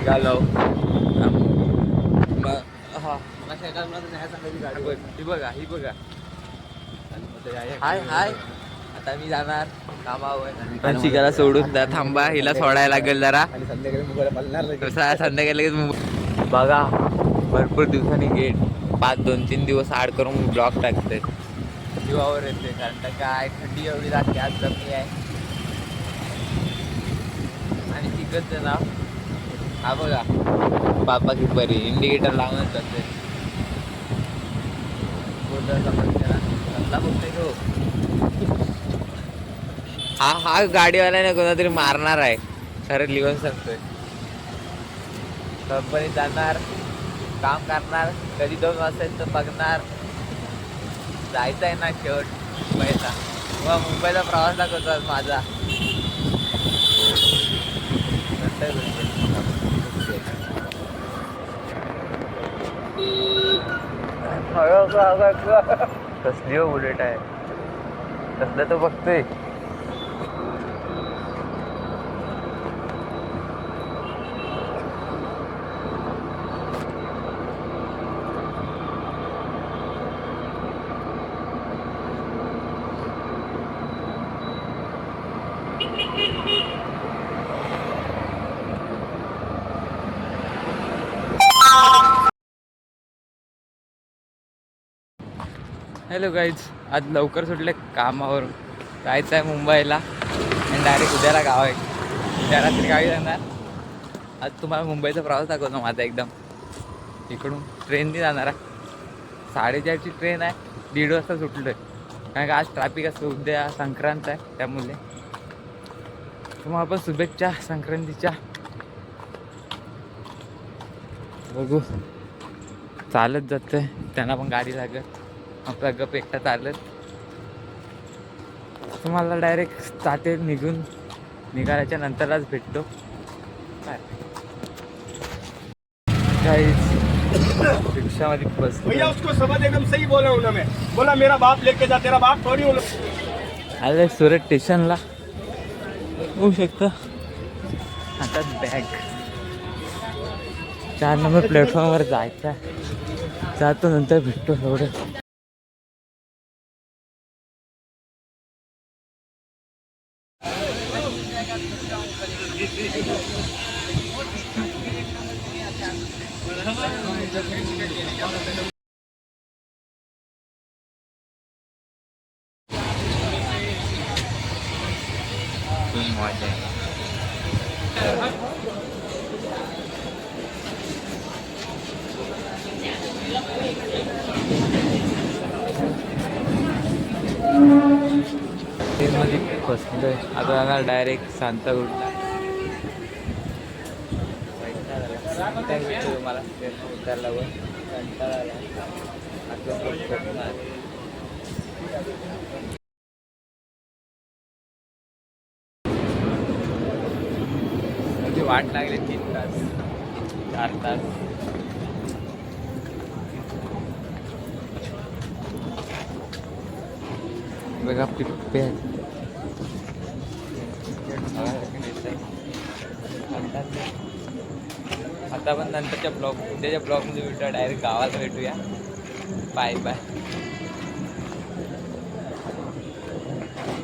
निघालो. ही बघा हाय हाय. आता मी जाणार कामावर. पण शिकायला सोडून द्या, थांबा, हिला सोडायला लागेल जरा. आणि संध्याकाळी लगेच बघा. भरपूर दिवसांनी गेट 2-3 दिवस आड करून ब्लॉक टाकते. जीवावर येते, कारण काय थंडी एवढी लागते, आज कमी आहे. आणि तिकडचं नाव हा बघा, पापा की परी इंडिकेटर लावूनच जाते. हा गाडीवाल्याने कोणातरी मारणार आहे, खरं लिहून सांगतोय. कंपनीत जाणार, काम करणार, कधी 2 वाजता बघणार, जायचं आहे ना शेवट मुंबईचा. मग मुंबईचा प्रवास दाखवतो माझा. कसली हो बुलेट आहे, कसलं तर बघतोय. हॅलो गाईज, आज लवकर सुटले कामावरून. जायचं आहे मुंबईला आणि डायरेक्ट उद्याला गाव आहे. उद्या रात्री गावी जाणार. आज तुम्हाला मुंबईचा प्रवास दाखवतो माझा एकदम. इकडून ट्रेनने जाणार आहे. 4:30ची ट्रेन आहे. 1:30 वाजता सुटलो आहे, कारण का आज ट्रॅफिक असतं. उद्या संक्रांत आहे, त्यामुळे तुम्हाला पण शुभेच्छा संक्रांतीच्या. बघू, चालत जातं, त्यांना पण गाडी लागेल. आपला गप एकटा चालत. तुम्हाला डायरेक्ट जाते निघाल्याच्या नंतरच भेटतो. काय रिक्षामध्ये बस. भैया उसको समझ एकदम सही बोला हूं ना मैं. बोला मेरा बाप लेके जा, तेरा बाप थोड़ी हूं. आले सुरत स्टेशनला, होऊ शकतं. आता बॅग 4 नंबर प्लॅटफॉर्मवर जायचं आहे. जातो, नंतर भेटतो. एवढं मजा आहे. ट्रेनमध्ये बसलोय. आता जाणार डायरेक्ट सांताक्रूजला. मला उतरल्यावर कंटाळा आला. म्हणजे वाट लागली 3 तास 4 तास. बघा पिप्पे आता पण नंतरच्या उद्याच्या ब्लॉगमध्ये भेटूया. डायरेक्ट गावात भेटूया. Bye bye.